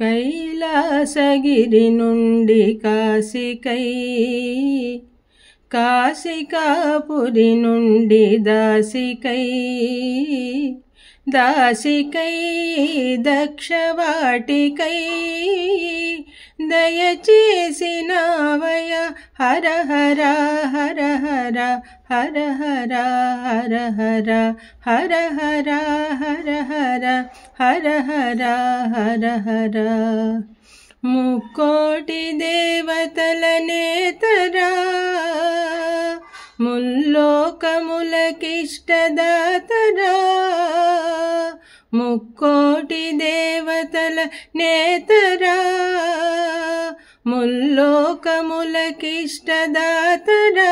కైలాసగిరి నుండి కాశికై, కాశికాపురి నుండి దాసికై, దాసికై దక్షవాటికై దయచేసినావయ హర హర హర హర హర హర హర హర హర హర హర హర హర హర హర హర. ముక్కోటి దేవతల నేతరా, ముల్లోకములకిష్టదాతరా, ముక్కోటి దేవతల నేతరా, ముల్లోకములకిష్టదాతరా,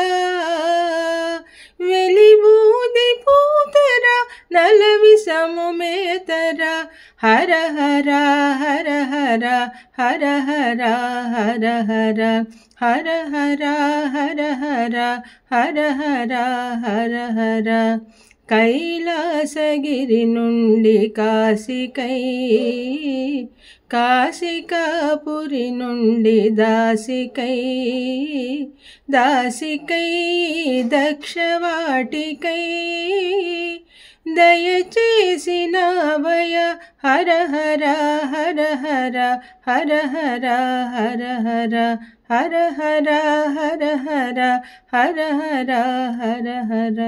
వెలిబూది పూతరా, నలవిసము మేతరా, హర హర హర హర హర హర హర హర హర హర హర హర హర హర హర హర. కైలాసగిరి నుండి కాశికై, కాశికాపురి నుండి దాసికై, దాసికై దక్షవాటికై దయచేసినావయ హర హర హర హర హర హర హర హర హర హర హర హర హర హర హర హర.